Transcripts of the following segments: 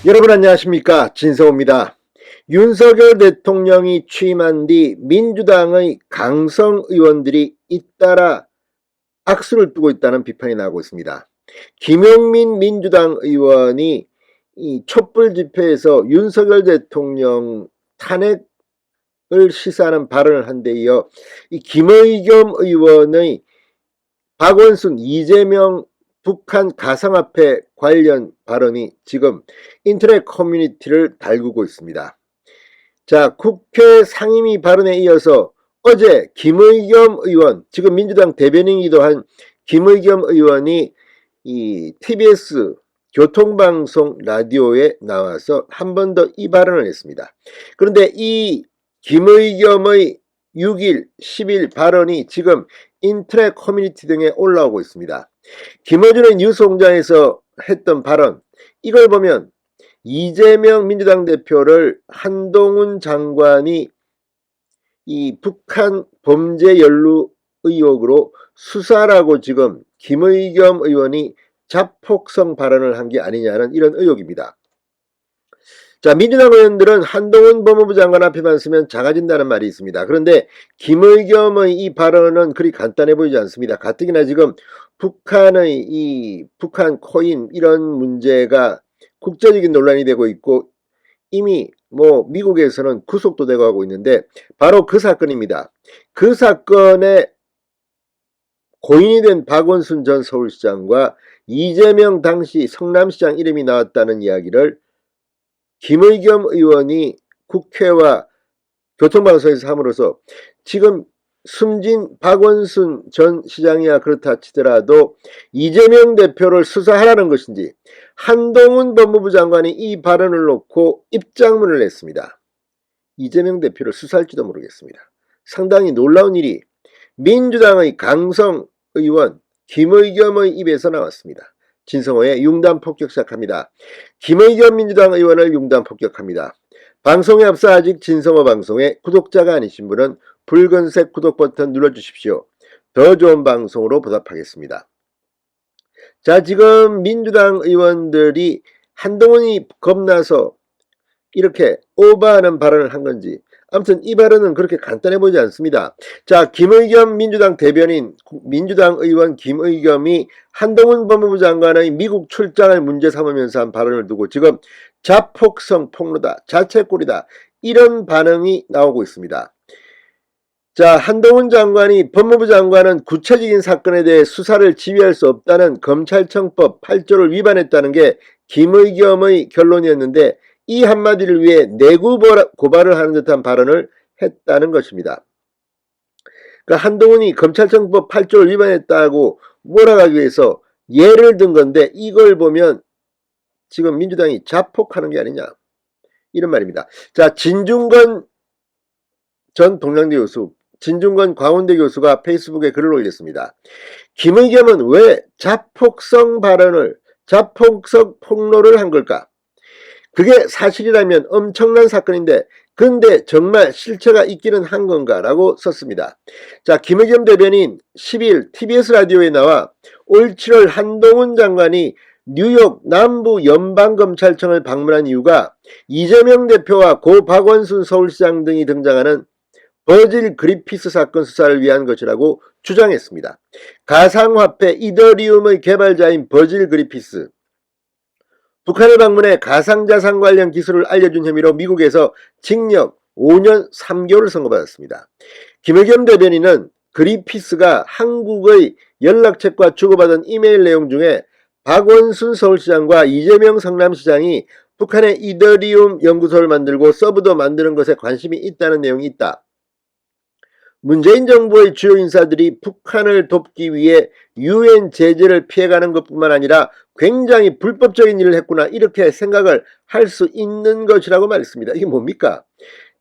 여러분 안녕하십니까, 진성호입니다. 윤석열 대통령이 취임한 뒤 민주당의 강성 의원들이 잇따라 악수를 두고 있다는 비판이 나오고 있습니다. 김용민 민주당 의원이 이 촛불 집회에서 윤석열 대통령 탄핵을 시사하는 발언을 한 데 이어 이 김의겸 의원의 박원순, 이재명 북한 가상화폐 관련 발언이 지금 인터넷 커뮤니티를 달구고 있습니다. 자, 국회 상임위 발언에 이어서 어제 김의겸 의원, 지금 민주당 대변인이기도 한 김의겸 의원이 이 TBS 교통방송 라디오에 나와서 한 번 더 이 발언을 했습니다. 그런데 이 김의겸의 6일, 10일 발언이 지금 인터넷 커뮤니티 등에 올라오고 있습니다. 김어준의 뉴스공장에서 했던 발언, 이걸 보면 이재명 민주당 대표를 한동훈 장관이 이 북한 범죄 연루 의혹으로 수사라고 지금 김의겸 의원이 자폭성 발언을 한 게 아니냐는 이런 의혹입니다. 자, 민주당 의원들은 한동훈 법무부 장관 앞에만 서면 작아진다는 말이 있습니다. 그런데 김의겸의 이 발언은 그리 간단해 보이지 않습니다. 가뜩이나 지금 북한의 이 북한 코인 이런 문제가 국제적인 논란이 되고 있고 이미 미국에서는 구속도 되고 하고 있는데 바로 그 사건입니다. 그 사건에 고인이 된 박원순 전 서울시장과 이재명 당시 성남시장 이름이 나왔다는 이야기를 김의겸 의원이 국회와 교통방송에서 함으로써 지금 숨진 박원순 전 시장이야 그렇다 치더라도 이재명 대표를 수사하라는 것인지 한동훈 법무부 장관이 이 발언을 놓고 입장문을 냈습니다. 이재명 대표를 수사할지도 모르겠습니다. 상당히 놀라운 일이 민주당의 강성 의원 김의겸의 입에서 나왔습니다. 진성호의 융단 폭격 시작합니다. 김의겸 민주당 의원을 융단 폭격합니다. 방송에 앞서 아직 진성호 방송에 구독자가 아니신 분은 붉은색 구독 버튼 눌러주십시오. 더 좋은 방송으로 보답하겠습니다. 자, 지금 민주당 의원들이 한동훈이 겁나서 이렇게 오버하는 발언을 한 건지 아무튼 이 발언은 그렇게 간단해 보이지 않습니다. 자, 김의겸 민주당 대변인, 민주당 의원 김의겸이 한동훈 법무부 장관의 미국 출장을 문제 삼으면서 한 발언을 두고 지금 자폭성 폭로다, 자책골이다 이런 반응이 나오고 있습니다. 자, 한동훈 장관이 법무부 장관은 구체적인 사건에 대해 수사를 지휘할 수 없다는 검찰청법 8조를 위반했다는 게 김의겸의 결론이었는데 이 한마디를 위해 내부 고발을 하는 듯한 발언을 했다는 것입니다. 그러니까 한동훈이 검찰청법 8조를 위반했다고 몰아가기 위해서 예를 든 건데 이걸 보면 지금 민주당이 자폭하는 게 아니냐 이런 말입니다. 자, 진중권 전 동양대 교수, 진중권 광운대 교수가 페이스북에 글을 올렸습니다. 김의겸은 왜 자폭성 발언을, 자폭성 폭로를 한 걸까? 그게 사실이라면 엄청난 사건인데 근데 정말 실체가 있기는 한 건가 라고 썼습니다. 자, 김의겸 대변인 10일 TBS 라디오에 나와 올 7월 한동훈 장관이 뉴욕 남부 연방검찰청을 방문한 이유가 이재명 대표와 고 박원순 서울시장 등이 등장하는 버질 그리피스 사건 수사를 위한 것이라고 주장했습니다. 가상화폐 이더리움의 개발자인 버질 그리피스, 북한을 방문해 가상자산 관련 기술을 알려준 혐의로 미국에서 징역 5년 3개월을 선고받았습니다. 김의겸 대변인은 그리피스가 한국의 연락책과 주고받은 이메일 내용 중에 박원순 서울시장과 이재명 성남시장이 북한의 이더리움 연구소를 만들고 서버도 만드는 것에 관심이 있다는 내용이 있다. 문재인 정부의 주요 인사들이 북한을 돕기 위해 유엔 제재를 피해가는 것뿐만 아니라 굉장히 불법적인 일을 했구나 이렇게 생각을 할 수 있는 것이라고 말했습니다. 이게 뭡니까?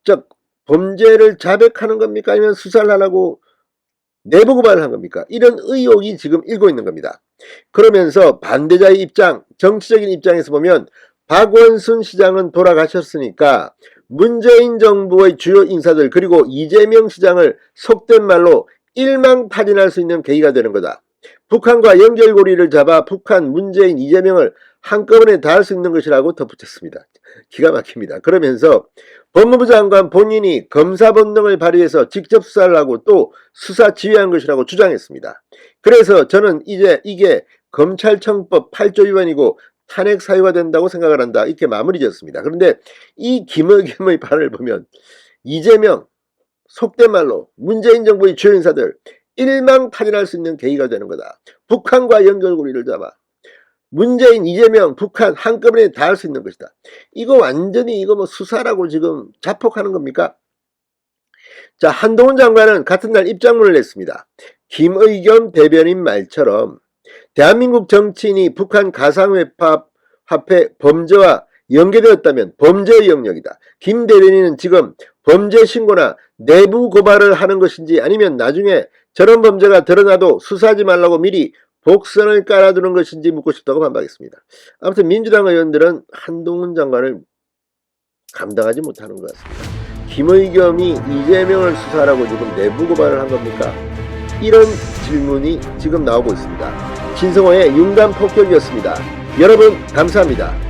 즉 범죄를 자백하는 겁니까? 아니면 수사를 하라고 내부 고발을 한 겁니까? 이런 의혹이 지금 일고 있는 겁니다. 그러면서 반대자의 입장, 정치적인 입장에서 보면 박원순 시장은 돌아가셨으니까 문재인 정부의 주요 인사들 그리고 이재명 시장을 속된 말로 일망타진할 수 있는 계기가 되는 거다. 북한과 연결고리를 잡아 북한, 문재인, 이재명을 한꺼번에 다 할 수 있는 것이라고 덧붙였습니다. 기가 막힙니다. 그러면서 법무부 장관 본인이 검사 본능을 발휘해서 직접 수사를 하고 또 수사 지휘한 것이라고 주장했습니다. 그래서 저는 이제 이게 검찰청법 8조 위반이고 탄핵 사유가 된다고 생각을 한다. 이렇게 마무리 지었습니다. 그런데 이 김의겸의 발언을 보면 이재명, 속된 말로 문재인 정부의 주요 인사들 일망타진할 수 있는 계기가 되는 거다. 북한과 연결고리를 잡아 문재인, 이재명, 북한 한꺼번에 다 할 수 있는 것이다. 이거 완전히 이거 뭐 수사라고 지금 자폭하는 겁니까? 자, 한동훈 장관은 같은 날 입장문을 냈습니다. 김의겸 대변인 말처럼 대한민국 정치인이 북한 가상화폐 범죄와 연계되었다면 범죄의 영역이다. 김 대변인은 지금 범죄 신고나 내부 고발을 하는 것인지 아니면 나중에 저런 범죄가 드러나도 수사하지 말라고 미리 복선을 깔아두는 것인지 묻고 싶다고 반박했습니다. 아무튼 민주당 의원들은 한동훈 장관을 감당하지 못하는 것 같습니다. 김의겸이 이재명을 수사하라고 지금 내부 고발을 한 겁니까? 이런 질문이 지금 나오고 있습니다. 진성호의 윤감 폭격이었습니다. 여러분 감사합니다.